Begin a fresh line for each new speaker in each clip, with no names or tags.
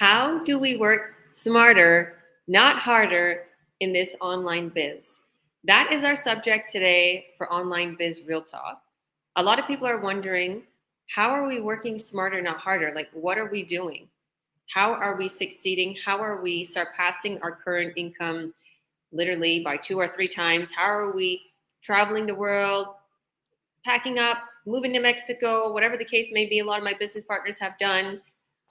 How do we work smarter, not harder, in this online biz? That is our subject today for Online Biz Real Talk. A lot of people are wondering, how are we working smarter, not harder? Like, what are we doing? How are we succeeding? How are we surpassing our current income literally by two or three times? How are we traveling the world, packing up, moving to Mexico, whatever the case may be? A lot of my business partners have done.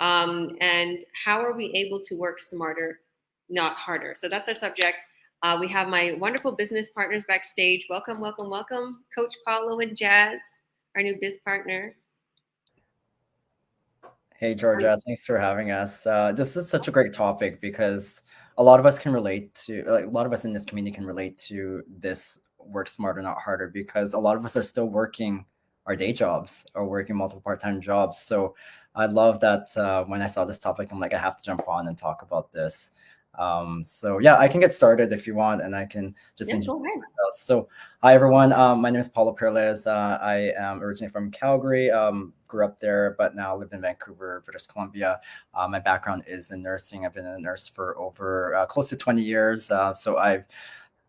And how are we able to work smarter, not harder? So that's our subject. We have my wonderful business partners backstage. Welcome, welcome, welcome, Coach Paulo and Jazz, our new biz partner.
Hey, Georgia, thanks for having us. This is such a great topic because a lot of us can relate to, like, a lot of us in this community can relate to this work smarter, not harder, because a lot of us are still working our day jobs or working multiple part-time jobs. So I love that when I saw this topic, I'm like, I have to jump on and talk about this. So yeah, I can get started if you want, and I can just
Yes, go
introduce
ahead.
myself. So hi everyone, my name is Paulo Perez. I am originally from Calgary, grew up there, but now live in Vancouver, British Columbia. My background is in nursing. I've been a nurse for over close to 20 years. So I've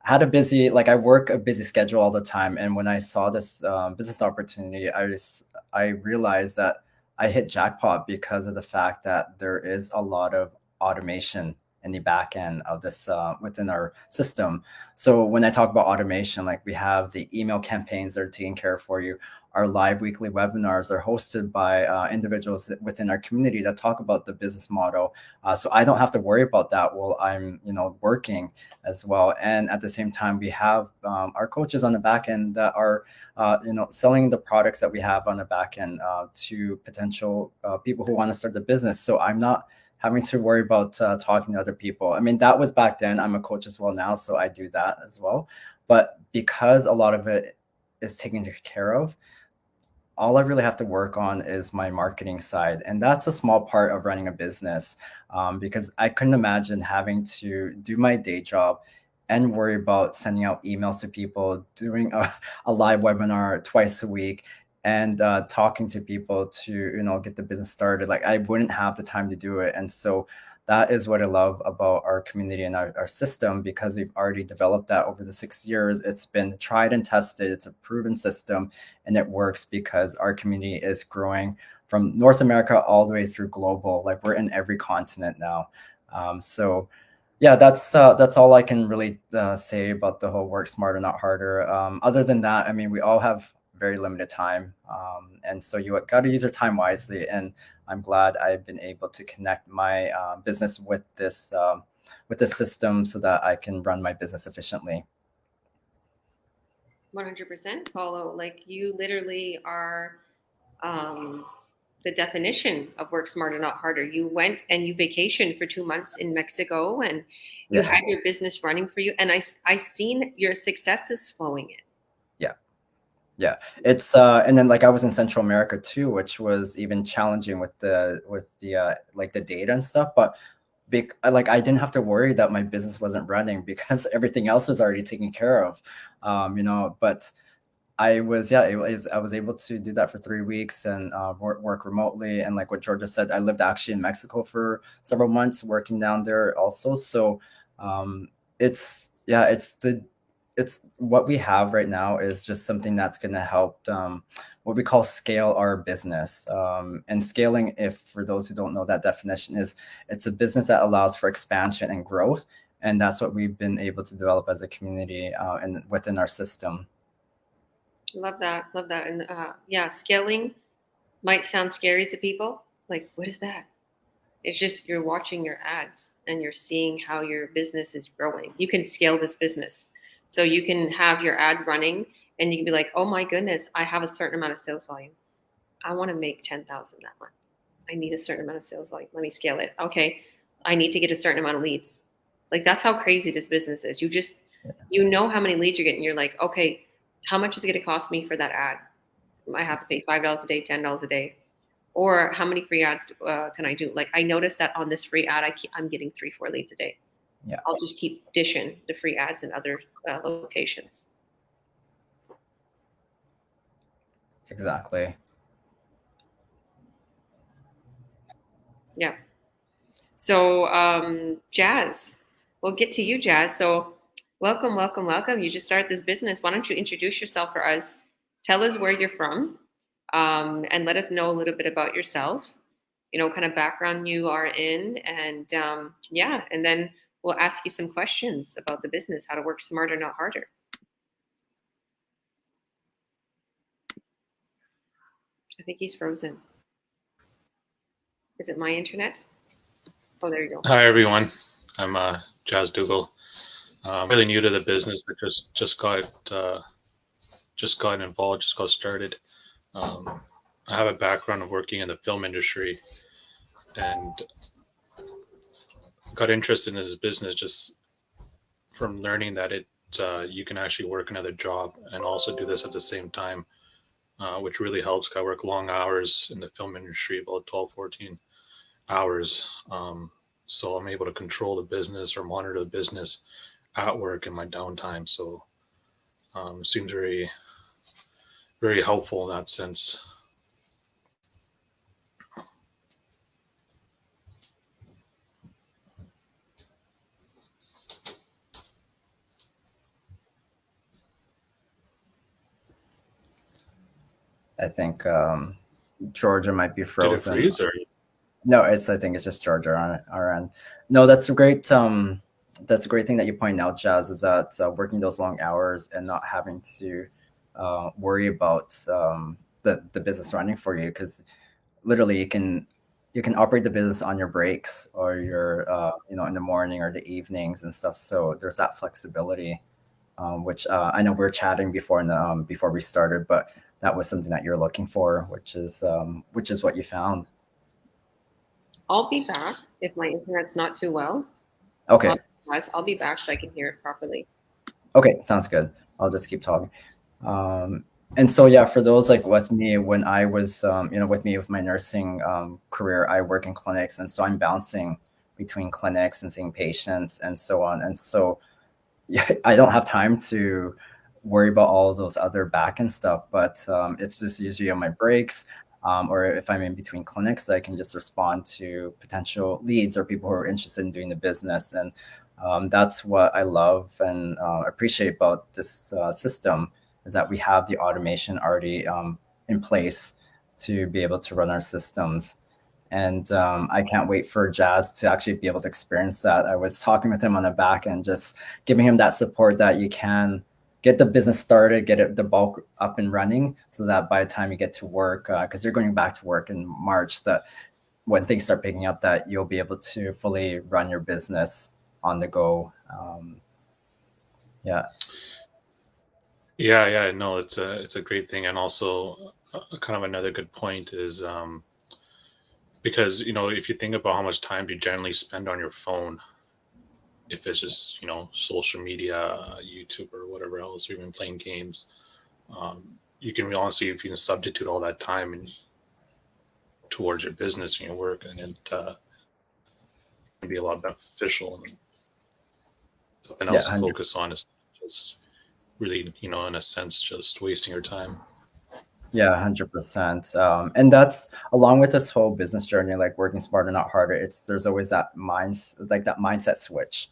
had a busy, like I work a busy schedule all the time. And when I saw this business opportunity, I realized that I hit jackpot because of the fact that there is a lot of automation in the back end of this within our system. So when I talk about automation, like we have the email campaigns that are taken care of for you. Our live weekly webinars are hosted by individuals within our community that talk about the business model. So I don't have to worry about that while I'm, working as well. And at the same time, we have our coaches on the back end that are, selling the products that we have on the back end to potential people who want to start the business. So I'm not having to worry about talking to other people. I mean, that was back then. I'm a coach as well now, so I do that as well. But because a lot of it is taken care of, all I really have to work on is my marketing side. And that's a small part of running a business because I couldn't imagine having to do my day job and worry about sending out emails to people, doing a live webinar twice a week, and talking to people to get the business started. Like I wouldn't have the time to do it. And so that is what I love about our community and our system, because we've already developed that over the 6 years. It's been tried and tested. It's a proven system, and it works because our community is growing from North America all the way through global. Like we're in every continent now. So yeah, that's all I can really say about the whole work smarter, not harder. Other than that, I mean, we all have very limited time, and so you got to use your time wisely. And I'm glad I've been able to connect my business with this system so that I can run my business efficiently.
100% follow. Like, you literally are um, the definition of work smarter, not harder. You went and you vacationed for 2 months in Mexico, and you
Yeah,
had your business running for you. And I seen your successes flowing in.
yeah. Yeah, it's and then like I was in Central America too, which was even challenging with the like the data and stuff. But like I didn't have to worry that my business wasn't running because everything else was already taken care of. But I was able to do that for 3 weeks and work remotely. And like what Georgia said, I lived actually in Mexico for several months working down there also. So um, it's yeah, it's what we have right now is just something that's going to help what we call scale our business. And scaling, if for those who don't know that definition, is it's a business that allows for expansion and growth. And that's what we've been able to develop as a community and within our system.
Love that. Love that. And yeah, scaling might sound scary to people. Like, what is that? It's just you're watching your ads and you're seeing how your business is growing. You can scale this business. So you can have your ads running and you can be like, oh my goodness, I have a certain amount of sales volume. I want to make 10,000 that month. I need a certain amount of sales volume. Let me scale it. Okay. I need to get a certain amount of leads. Like, that's how crazy this business is. You know how many leads you're getting. You're like, okay, how much is it going to cost me for that ad? I have to pay $5 a day, $10 a day, or how many free ads can I do? Like, I noticed that on this free ad, I'm getting 3, 4 leads a day.
Yeah,
I'll just keep dishing the free ads in other locations.
exactly.
Yeah. So, Jazz, we'll get to you, Jazz. So, welcome, welcome, welcome. You just started this business. Why don't you introduce yourself for us? Tell us where you're from, and let us know a little bit about yourself. You know, what kind of background you are in, and yeah, and then we'll ask you some questions about the business, how to work smarter, not harder. I think he's frozen. Is it my internet? Oh, there you go.
Hi everyone, I'm Jazz Dougal. I'm really new to the business. I just got involved, just got started. I have a background of working in the film industry, and got interested in this business just from learning that you can actually work another job and also do this at the same time, which really helps. I work long hours in the film industry, about 12, 14 hours. So I'm able to control the business or monitor the business at work in my downtime. So it seems very, very helpful in that sense.
I think Georgia might be
Did it
frozen.
freeze or?
No, I think it's just Georgia on our end. No, that's a great that's a great thing that you point out, Jazz, is that working those long hours and not having to worry about the business running for you, because literally you can operate the business on your breaks or your in the morning or the evenings and stuff. So there's that flexibility, which I know we are chatting before before we started, but that was something that you're looking for, which is what you found.
I'll be back if my internet's not too well.
Okay.
I'll be back so I can hear it properly.
Okay, sounds good. I'll just keep talking. And so, yeah, for those like with me, when I was, with my nursing career, I work in clinics, and so I'm bouncing between clinics and seeing patients and so on. And so, yeah, I don't have time to worry about all of those other back end stuff, but it's just usually on my breaks. Or if I'm in between clinics, I can just respond to potential leads or people who are interested in doing the business. And that's what I love and appreciate about this system, is that we have the automation already in place to be able to run our systems. And I can't wait for Jazz to actually be able to experience that. I was talking with him on the back end, just giving him that support that you can get the business started, the bulk up and running, so that by the time you get to work, because you're going back to work in March, that when things start picking up, that you'll be able to fully run your business on the go. Yeah.
Yeah, no, it's a great thing, and also kind of another good point is because if you think about how much time you generally spend on your phone, if it's just social media, YouTube, or whatever else, or even playing games, you can honestly, if you can substitute all that time and towards your business and your work, and it can be a lot beneficial, and something else to focus on is just really, in a sense, just wasting your time.
Yeah, 100%. And that's along with this whole business journey, like working smarter, not harder. There's always that mindset switch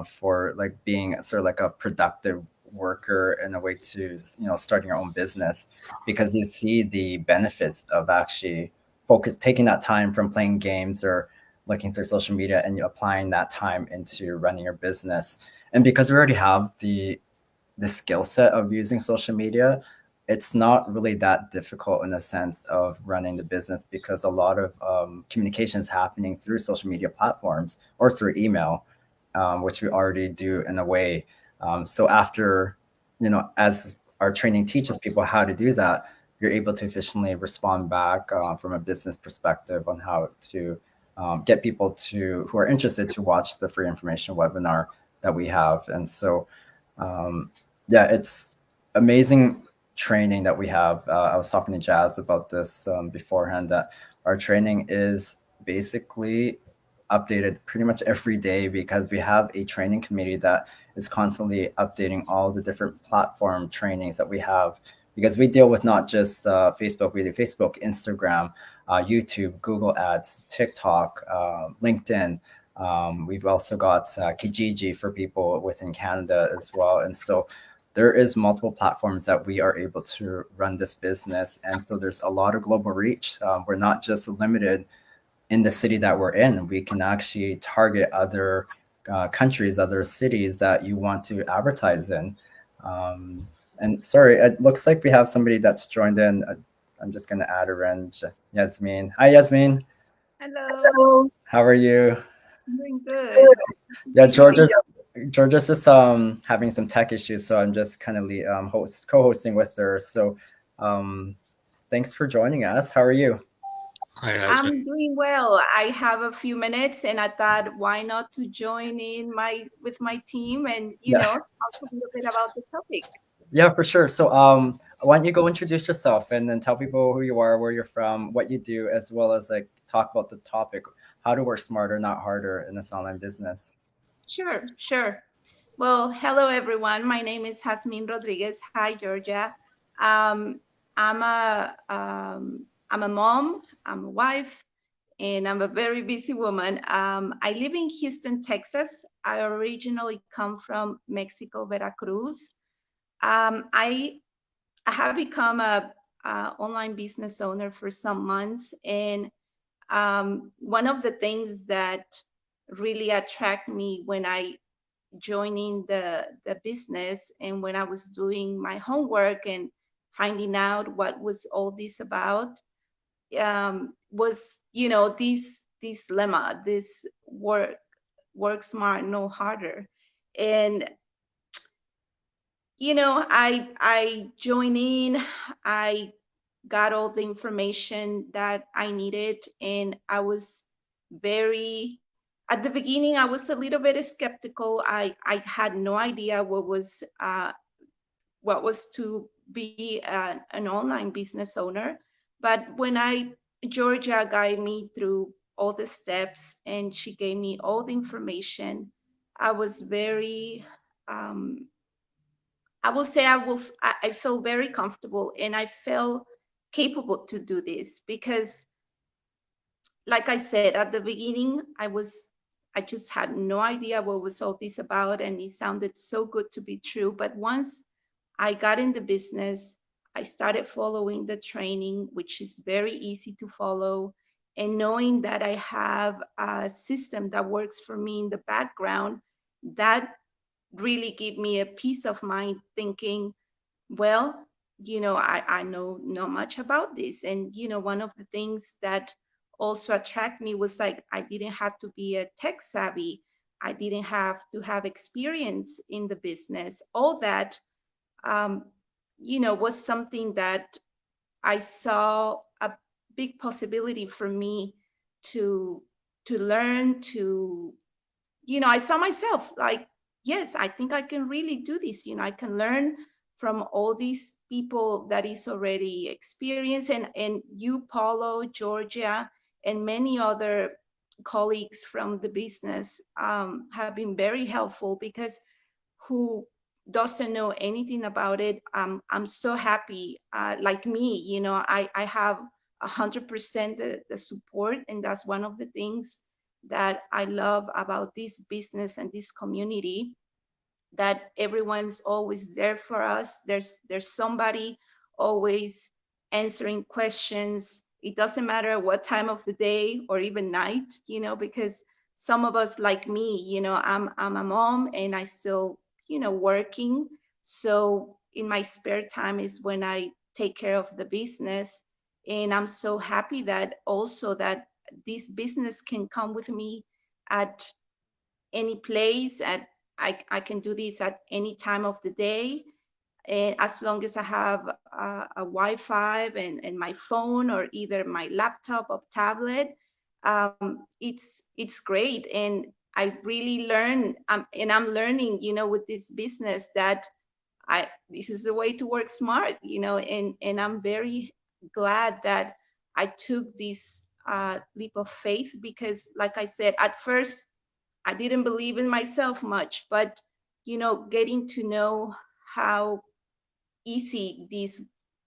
for like being sort of like a productive worker in a way to starting your own business, because you see the benefits of actually taking that time from playing games or looking through social media and applying that time into running your business. And because we already have the skill set of using social media, it's not really that difficult in the sense of running the business, because a lot of communication is happening through social media platforms or through email, which we already do in a way. So after, as our training teaches people how to do that, you're able to efficiently respond back from a business perspective on how to get people who are interested to watch the free information webinar that we have. And so, yeah, it's amazing training that we have. I was talking to Jazz about this beforehand, that our training is basically updated pretty much every day, because we have a training committee that is constantly updating all the different platform trainings that we have because we deal with not just Facebook, we do Facebook, Instagram, YouTube, Google Ads, TikTok, LinkedIn. We've also got Kijiji for people within Canada as well. And so there is multiple platforms that we are able to run this business. And so there's a lot of global reach. We're not just limited in the city that we're in. We can actually target other countries, other cities that you want to advertise in. And sorry, it looks like we have somebody that's joined in. I'm just going to add her in, Yasmin. Hi, Yasmin.
Hello,
How are you?
I'm doing good.
Yeah,
See you.
Georgia's just having some tech issues, so I'm just kind of co-hosting with her. So thanks for joining us. How are you?
Hi, Yasmin.
I'm doing well. I have a few minutes, and I thought, why not to join in with my team and talk a little bit about the topic.
Yeah, for sure. So why don't you go introduce yourself and then tell people who you are, where you're from, what you do, as well as like talk about the topic, how to work smarter, not harder in this online business.
Sure. Well, hello everyone. My name is Jasmine Rodriguez. Hi, Georgia. I'm a mom. I'm a wife, and I'm a very busy woman. I live in Houston, Texas. I originally come from Mexico, Veracruz. I have become a online business owner for some months, and one of the things that really attract me when I joining the business and when I was doing my homework and finding out what was all this about, was this lemma, this work smart, no harder. And I joined in, I got all the information that I needed, and I was very, at the beginning, I was a little bit skeptical. I had no idea what was to be an online business owner. But when Georgia guided me through all the steps and she gave me all the information, I was very, I will say I feel very comfortable and I felt capable to do this because, like I said, at the beginning, I just had no idea what was all this about, and it sounded so good to be true. But once I got in the business, I started following the training, which is very easy to follow, and knowing that I have a system that works for me in the background, that really gave me a peace of mind thinking, well, I know not much about this. And, one of the things that also attract me was like, I didn't have to be a tech savvy. I didn't have to have experience in the business. All that, was something that I saw a big possibility for me to learn I saw myself like, yes, I think I can really do this. I can learn from all these people that is already experienced, and you, Paulo, Georgia, and many other colleagues from the business have been very helpful because who doesn't know anything about it, I'm so happy. Like me, I have 100% the support, and that's one of the things that I love about this business and this community, that everyone's always there for us. There's somebody always answering questions. It doesn't matter what time of the day or even night, because some of us like me, I'm a mom and I still, working. So in my spare time is when I take care of the business. And I'm so happy that also that this business can come with me at any place. I can do this at any time of the day, and as long as I have a Wi-Fi and my phone or either my laptop or tablet, it's great. And I really learn, and I'm learning, with this business that this is the way to work smart, and I'm very glad that I took this leap of faith because, like I said, at first I didn't believe in myself much, but getting to know how easy this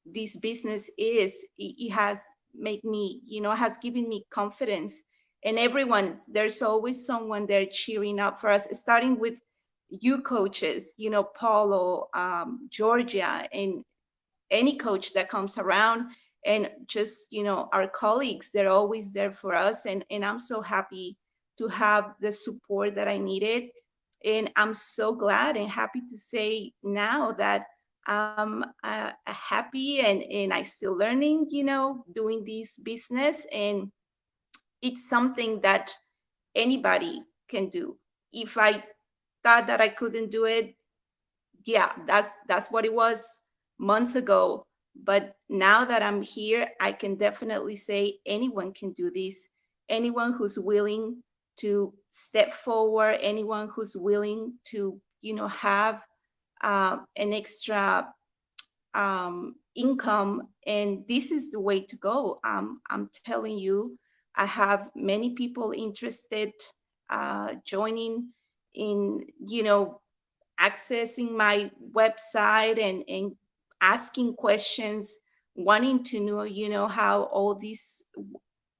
this business is, it has made me, has given me confidence. And everyone, there's always someone there cheering up for us, starting with you coaches, Paulo, Georgia, and any coach that comes around, and just, our colleagues, they're always there for us. And I'm so happy to have the support that I needed. And I'm so glad and happy to say now that I'm happy, and I still learning, doing this business. And it's something that anybody can do. If I thought that I couldn't do it, yeah, that's what it was months ago. But now that I'm here, I can definitely say anyone can do this. Anyone who's willing to step forward, anyone who's willing to, have an extra income, and this is the way to go. I'm telling you, I have many people interested joining in, accessing my website, and asking questions, wanting to know, how all these,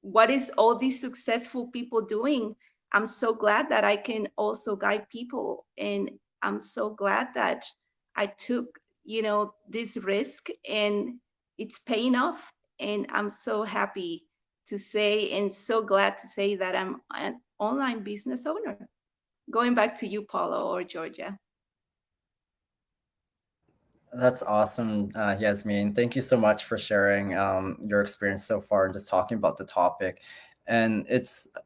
what is all these successful people doing. I'm so glad that I can also guide people, and I'm so glad that I took, this risk, and it's paying off. And I'm so happy to say, and so glad to say, that I'm an online business owner. Going back to you, Paulo or Georgia.
That's awesome, Yasmin. Thank you so much for sharing your experience so far and just talking about the topic. And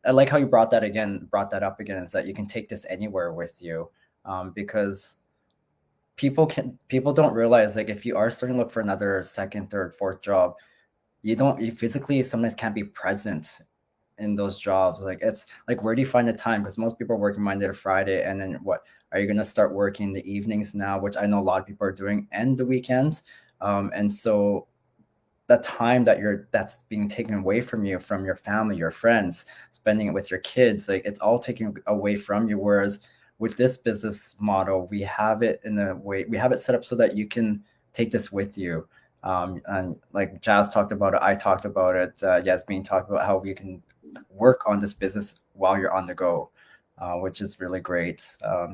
I like how you brought that up again, is that you can take this anywhere with you, because people don't realize, like, if you are starting to look for another second, third, fourth job, you physically sometimes can't be present in those jobs. Like, it's like, where do you find the time? Because most people are working Monday to Friday, and then what are you going to start working in the evenings now, which I know a lot of people are doing, and the weekends. And so the time that's being taken away from you, from your family, your friends, spending it with your kids, like, it's all taken away from you. Whereas with this business model, we have it set up so that you can take this with you. And like Jazz talked about it, I talked about it, Yasmin talked about how we can work on this business while you're on the go, which is really great.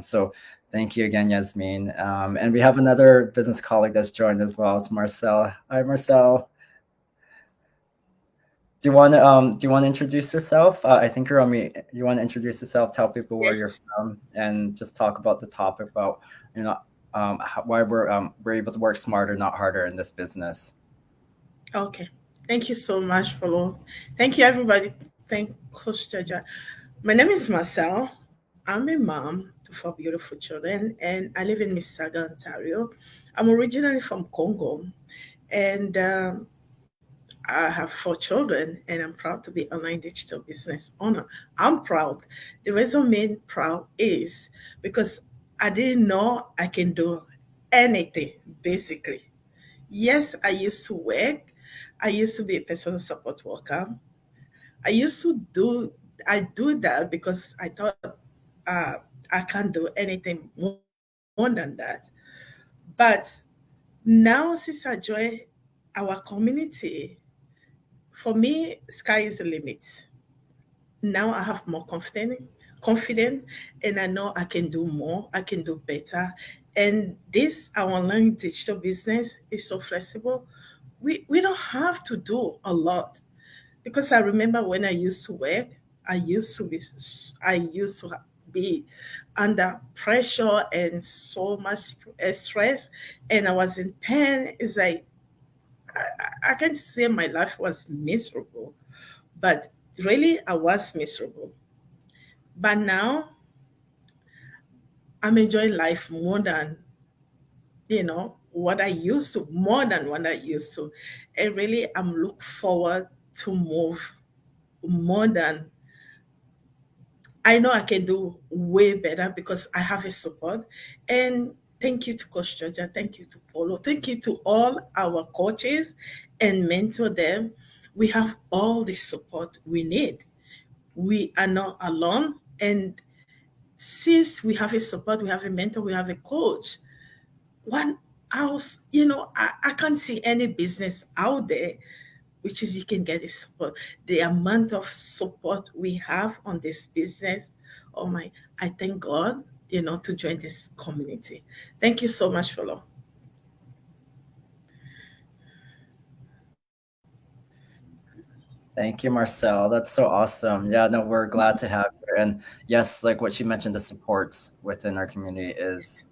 So thank you again, Yasmin. And we have another business colleague that's joined as well. It's Marcel. Hi, Marcel. Do you want to introduce yourself? I think you're on me. You want to introduce yourself, tell people where you're
Yes.
from, and just talk about the topic about, why we're able to work smarter, not harder in this business.
Okay. Thank you so much, Paulo. Thank you, everybody. Thank Coach Jaja. My name is Marcel. I'm a mom to 4 beautiful children, and I live in Mississauga, Ontario. I'm originally from Congo, and I have 4 children, and I'm proud to be online digital business owner. I'm proud. The reason I'm made proud is because I didn't know I can do anything, basically. Yes, I used to work. I used to be a personal support worker. I used to I do that because I thought I can't do anything more than that. But now, since I joined our community, for me, sky is the limit. Now I have more confident, and I know I can do more, I can do better. And this our online digital business is so flexible. We don't have to do a lot, because I remember when I used to work, I used to be under pressure and so much stress, and I was in pain. It's like I can't say my life was miserable, but really I was miserable. But now I'm enjoying life more than what I used to, more than what I used to. And really I'm look forward to move more than I know I can do way better because I have a support. And thank you to Coach Georgia. Thank you to Polo. Thank you to all our coaches and mentor them. We have all the support we need. We are not alone. And since we have a support, we have a mentor, we have a coach, one I can't see any business out there which is you can get the support. The amount of support we have on this business, oh my, I thank God, to join this community. Thank you so much, Folo.
Thank you, Marcel. That's so awesome. Yeah, no, we're glad to have you. And yes, like what you mentioned, the supports within our community is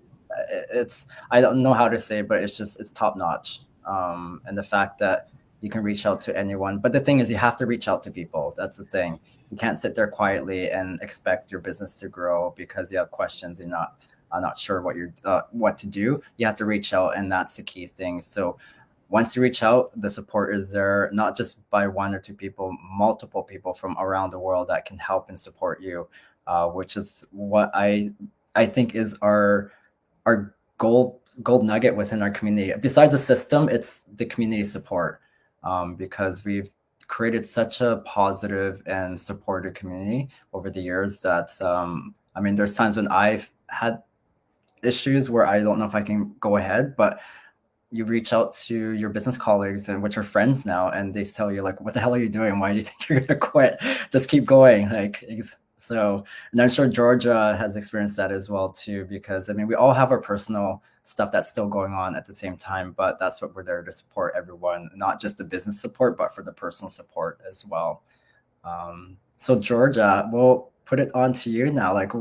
it's I don't know how to say, but it's top notch. And the fact that you can reach out to anyone. But the thing is you have to reach out to people. That's the thing. You can't sit there quietly and expect your business to grow because you have questions, you're not sure what to do. You have to reach out, and that's the key thing. So once you reach out, the support is there, not just by one or two people, multiple people from around the world that can help and support you, which is what I think is our gold nugget within our community. Besides the system, it's the community support, because we've created such a positive and supportive community over the years that I mean, there's times when I've had issues where I don't know if I can go ahead, but you reach out to your business colleagues and which are friends now, and they tell you like, what the hell are you doing? Why do you think you're gonna quit? Just keep going. So, and I'm sure Georgia has experienced that as well too, because I mean, we all have our personal stuff that's still going on at the same time, but that's what we're there to support everyone, not just the business support, but for the personal support as well. So Georgia, we'll put it on to you now. Like,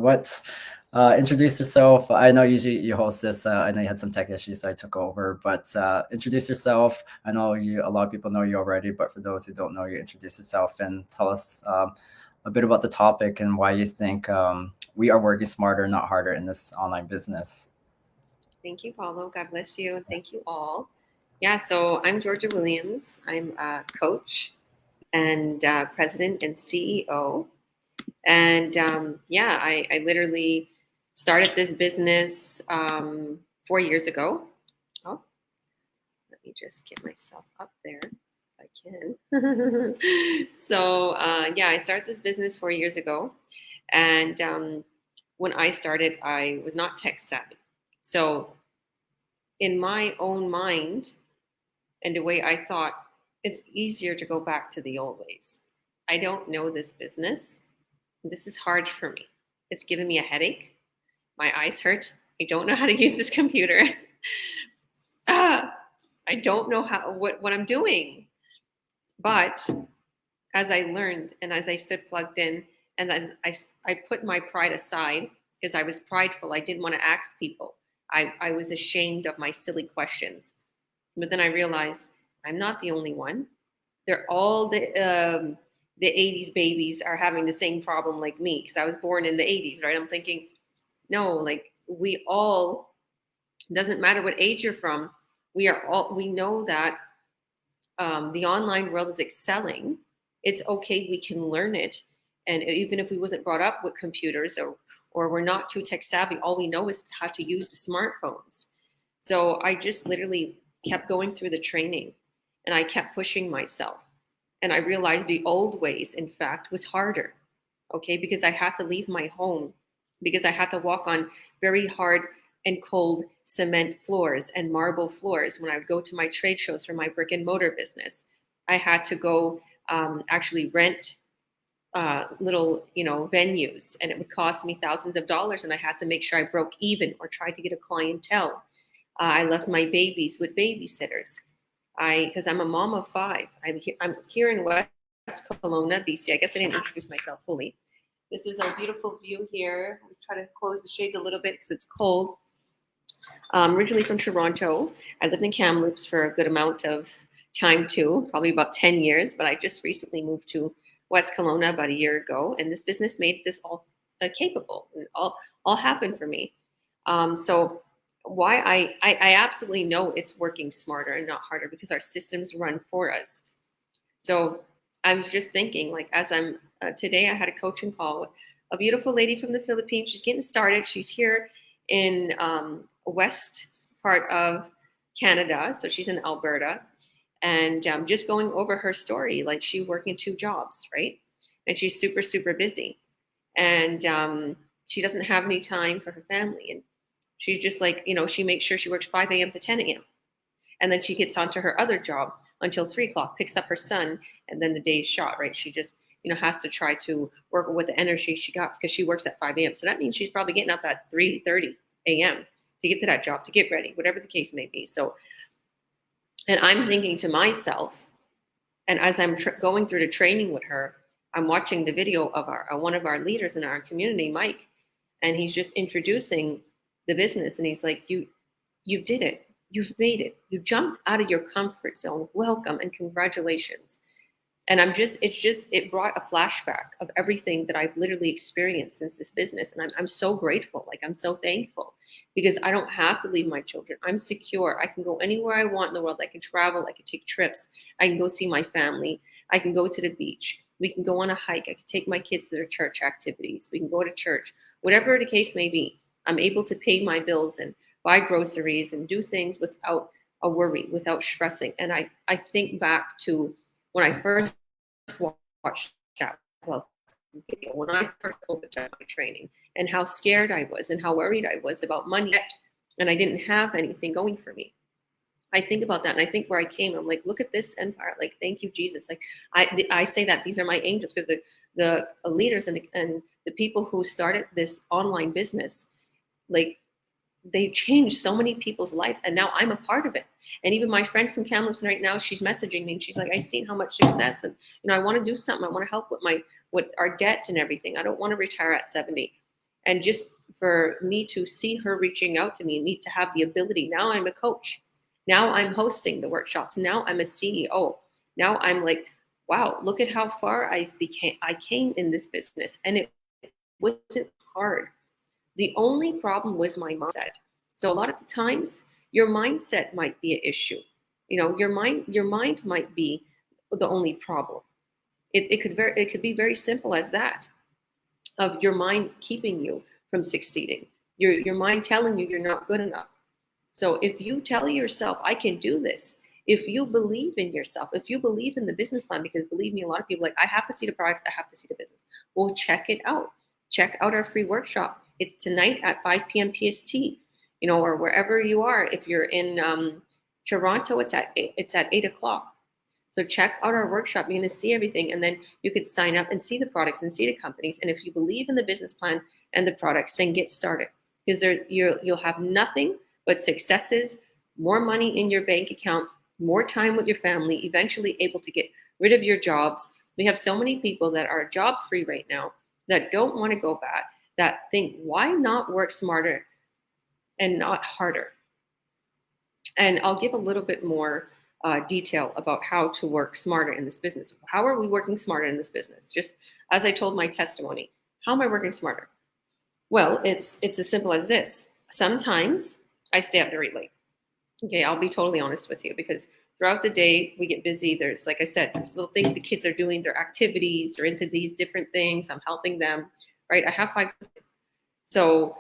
introduce yourself. I know usually you host this. I know you had some tech issues, so I took over. But introduce yourself. I know a lot of people know you already, but for those who don't know you, introduce yourself and tell us a bit about the topic and why you think we are working smarter, not harder, in this online business.
Thank you, Paulo. God bless you. And thank you all. Yeah, so I'm Georgia Williams. I'm a coach and president and CEO. And yeah, I literally started this business 4 years ago. Oh, let me just get myself up there if I can. So yeah, I started this business 4 years ago. And when I started, I was not tech savvy. So in my own mind and the way I thought, it's easier to go back to the old ways. I don't know this business. This is hard for me. It's giving me a headache. My eyes hurt. I don't know how to use this computer. I don't know what I'm doing. But as I learned and as I stood plugged in, and I put my pride aside because I was prideful. I didn't want to ask people. I was ashamed of my silly questions. But then I realized I'm not the only one. They're all the 80s babies are having the same problem like me because I was born in the 80s, right? I'm thinking, no, like we all, doesn't matter what age you're from, we know that the online world is excelling. It's okay, we can learn it. And even if we wasn't brought up with computers or we're not too tech savvy, all we know is how to use the smartphones. So I just literally kept going through the training and I kept pushing myself. And I realized the old ways, in fact, was harder, okay? Because I had to leave my home, because I had to walk on very hard and cold cement floors and marble floors when I would go to my trade shows for my brick and mortar business. I had to go actually rent little, venues, and it would cost me thousands of dollars, and I had to make sure I broke even or tried to get a clientele. I left my babies with babysitters. Because I'm a mom of 5. I'm here in West Kelowna, BC. I guess I didn't introduce myself fully. This is our beautiful view here. We try to close the shades a little bit because it's cold. Originally from Toronto. I lived in Kamloops for a good amount of time too, probably about 10 years, but I just recently moved to West Kelowna about a year ago, and this business made this all capable. And all happened for me. So why I absolutely know it's working smarter and not harder because our systems run for us. So I was just thinking, like, as I'm today, I had a coaching call with a beautiful lady from the Philippines. She's getting started. She's here in west part of Canada, so she's in Alberta, and just going over her story. Like, she's working 2 jobs, right? And she's super, super busy, and she doesn't have any time for her family. And She's just like, she makes sure she works 5 a.m. to 10 a.m. And then she gets onto her other job until 3 o'clock, picks up her son, and then the day's shot, right? She just, has to try to work with the energy she got because she works at 5 a.m. So that means she's probably getting up at 3:30 a.m. to get to that job, to get ready, whatever the case may be. So, and I'm thinking to myself, and as I'm going through the training with her, I'm watching the video of one of our leaders in our community, Mike, and he's just introducing the business, and he's like, you did it. You've made it. You jumped out of your comfort zone. Welcome and congratulations. And it brought a flashback of everything that I've literally experienced since this business. And I'm so grateful. Like, I'm so thankful because I don't have to leave my children. I'm secure. I can go anywhere I want in the world. I can travel. I can take trips. I can go see my family. I can go to the beach. We can go on a hike. I can take my kids to their church activities. We can go to church. Whatever the case may be, I'm able to pay my bills and buy groceries and do things without a worry, without stressing. And I think back to when I first watched that video, when I first opened up my training, and how scared I was and how worried I was about money, and I didn't have anything going for me. I think about that, and I think where I came, I'm like, look at this empire. Like, thank you, Jesus. Like, I say that these are my angels because the leaders and the people who started this online business, like, they changed so many people's lives, and now I'm a part of it. And even my friend from Kamloops right now, she's messaging me, and she's like, "I've seen how much success, and I want to do something. I want to help with our debt and everything. I don't want to retire at 70." And just for me to see her reaching out to me, need to have the ability. Now I'm a coach. Now I'm hosting the workshops. Now I'm a CEO. Now I'm like, wow, look at how far I came in this business, and it wasn't hard. The only problem was my mindset. So a lot of the times, your mindset might be an issue. Your mind might be the only problem. It could be very simple as that, of your mind keeping you from succeeding. Your mind telling you you're not good enough. So if you tell yourself, I can do this, if you believe in yourself, if you believe in the business plan, because believe me, a lot of people are like, I have to see the products, I have to see the business. Well, check it out. Check out our free workshop. It's tonight at 5 p.m. PST, or wherever you are. If you're in Toronto, it's at 8 o'clock. So check out our workshop. You're going to see everything, and then you could sign up and see the products and see the companies. And if you believe in the business plan and the products, then get started, because you'll have nothing but successes, more money in your bank account, more time with your family, eventually able to get rid of your jobs. We have so many people that are job free right now that don't want to go back, that think, why not work smarter and not harder? And I'll give a little bit more detail about how to work smarter in this business. How are we working smarter in this business? Just as I told my testimony, how am I working smarter? Well, it's as simple as this. Sometimes I stay up very late. Okay, I'll be totally honest with you, because throughout the day we get busy. There's, like I said, there's little things the kids are doing, their activities, they're into these different things. I'm helping them. Right, I have 5. So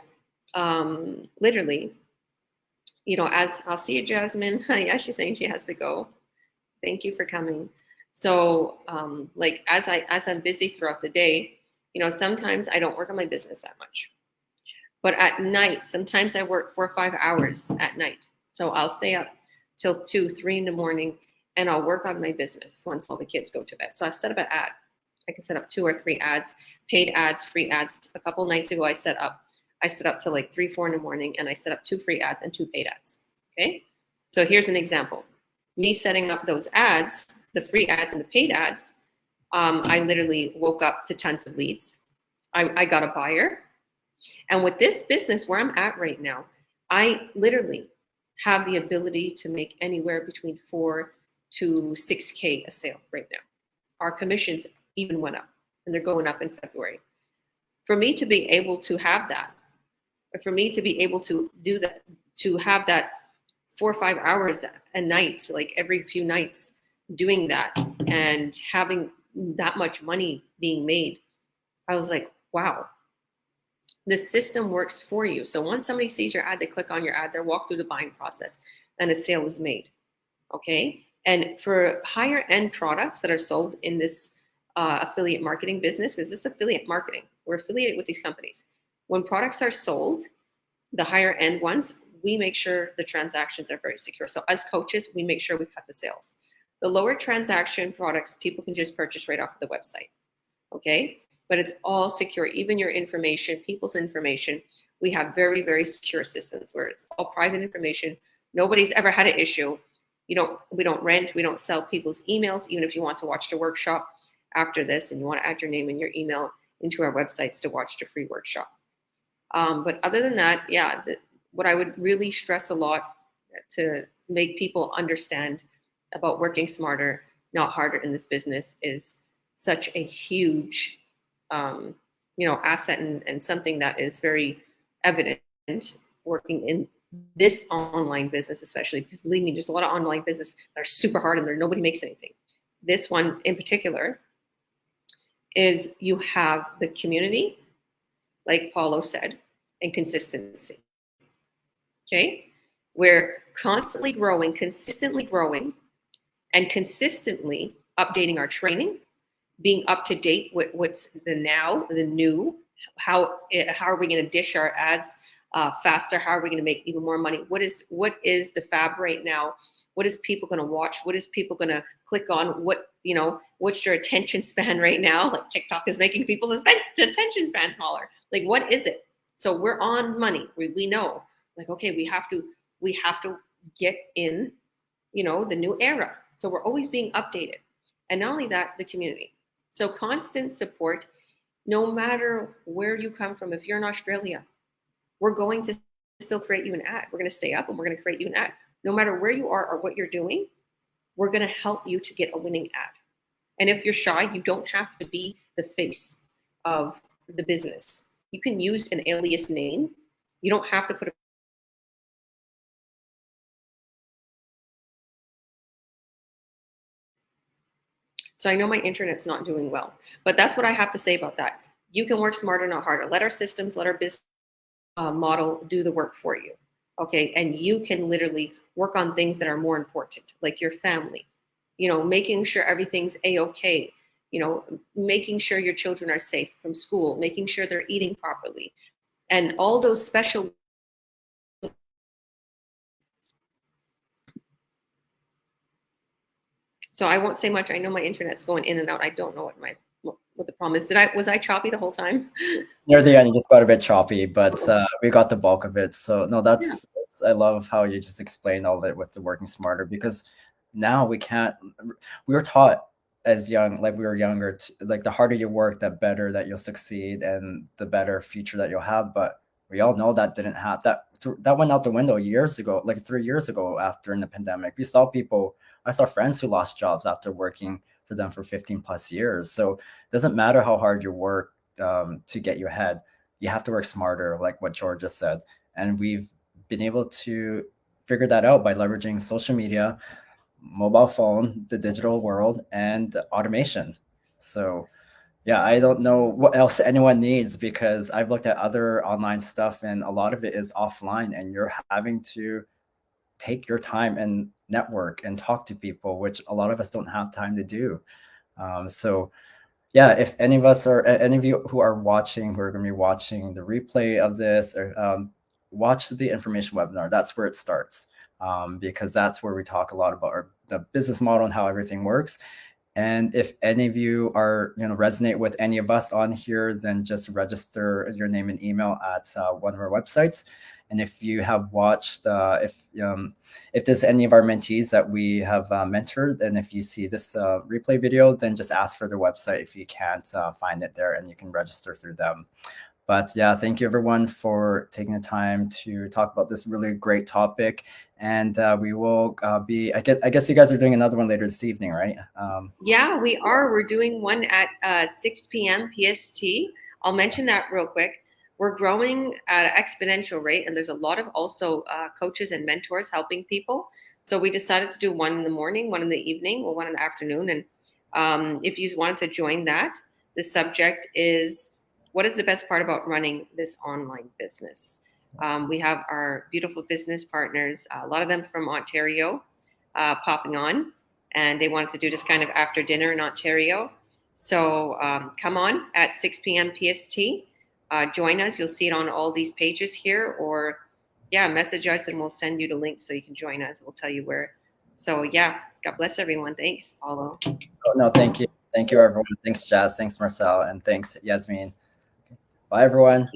literally, as I'll see you, Jasmine. Yeah, she's saying she has to go. Thank you for coming. So as I'm busy throughout the day, sometimes I don't work on my business that much. But at night, sometimes I work 4 or 5 hours at night. So I'll stay up till 2, 3 in the morning, and I'll work on my business once all the kids go to bed. So I set up an ad. I can set up 2 or 3 ads, paid ads, free ads. A couple nights ago, I set up to like 3, 4 in the morning, and I set up 2 free ads and 2 paid ads. Okay. So here's an example. Me setting up those ads, the free ads and the paid ads. I literally woke up to tons of leads. I got a buyer. And with this business where I'm at right now, I literally have the ability to make anywhere between 4 to 6K a sale right now. Our commissions even went up, and they're going up in February. For me to be able to have that, or for me to be able to do that, to have that 4 or 5 hours a night, like every few nights doing that and having that much money being made, I was like, wow, the system works for you. So once somebody sees your ad, they click on your ad, they walk through the buying process, and a sale is made. Okay. And for higher end products that are sold in this affiliate marketing business, because this is affiliate marketing, we're affiliated with these companies. When products are sold, The higher end ones, we make sure the transactions are very secure. So as coaches, we make sure we cut the sales. The lower transaction products, people can just purchase right off of the website. Okay, but it's all secure, even your information, people's information. We have very, very secure systems where it's all private information. Nobody's ever had an issue. We don't rent, we don't sell people's emails. Even if you want to watch the workshop after this and you want to add your name and your email into our websites to watch the free workshop. But other than that, yeah, what I would really stress a lot to make people understand about working smarter, not harder in this business is such a huge, asset and something that is very evident working in this online business, especially because believe me, there's a lot of online business that are super hard and nobody makes anything. This one in particular is you have the community, like Paulo said, and consistency. Okay, we're constantly growing, consistently growing, and consistently updating our training, being up to date with what's the new, how are we going to dish our ads faster? How are we going to make even more money? What is the fab right now? What is people going to watch? What is people going to click on? What's their attention span right now? Like TikTok is making people's attention span smaller. Like, what is it? So we're on money. We know, like, okay, we have to get in, the new era. So we're always being updated. And not only that, the community. So constant support, no matter where you come from. If you're in Australia, we're going to still create you an ad. We're going to stay up and we're going to create you an ad. No matter where you are or what you're doing, we're going to help you to get a winning ad. And if you're shy, you don't have to be the face of the business. You can use an alias name. You don't have to put a So I know my internet's not doing well, but that's what I have to say about that. You can work smarter, not harder. Let our systems, let our business model do the work for you. Okay. And you can literally work on things that are more important, like your family, making sure everything's A-okay, making sure your children are safe from school, making sure they're eating properly, and all those special. So I won't say much. I know my internet's going in and out. I don't know what the problem is. Was I choppy the whole time?
Near the end, you just got a bit choppy, but we got the bulk of it. So no, I love how you just explained all of it with the working smarter, because now we were taught as young, like we were younger, like the harder you work, the better that you'll succeed and the better future that you'll have. But we all know that didn't happen. That went out the window years ago, like 3 years ago after in the pandemic. I saw friends who lost jobs after working for them for 15 plus years. So it doesn't matter how hard you work to get you ahead. You have to work smarter, like what George just said. And we've been able to figure that out by leveraging social media, mobile phone, the digital world, and automation. So yeah, I don't know what else anyone needs, because I've looked at other online stuff and a lot of it is offline and you're having to take your time and network and talk to people, which a lot of us don't have time to do. So yeah, if any of you who are watching, who are going to be watching the replay of this, or watch the information webinar, that's where it starts, because that's where we talk a lot about the business model and how everything works. And if any of you are, resonate with any of us on here, then just register your name and email at one of our websites. And if you have watched, if there's any of our mentees that we have mentored, and if you see this replay video, then just ask for their website if you can't find it there, and you can register through them. But yeah, thank you everyone for taking the time to talk about this really great topic. And we will I guess you guys are doing another one later this evening, right?
Yeah, we are. We're doing one at 6 p.m. PST. I'll mention that real quick. We're growing at an exponential rate, and there's a lot of also coaches and mentors helping people. So we decided to do one in the morning, one in the evening, or one in the afternoon. And if you wanted to join that, the subject is, what is the best part about running this online business? We have our beautiful business partners, a lot of them from Ontario, popping on, and they wanted to do this kind of after dinner in Ontario. So come on at 6 p.m. PST. join us. You'll see it on all these pages here, or yeah, message us and we'll send you the link so you can join us. We'll tell you where. So yeah, God bless everyone. Thanks, Paulo.
Oh, no, thank you. Thank you, everyone. Thanks, Jazz. Thanks, Marcel. And thanks, Yasmin. Bye, everyone.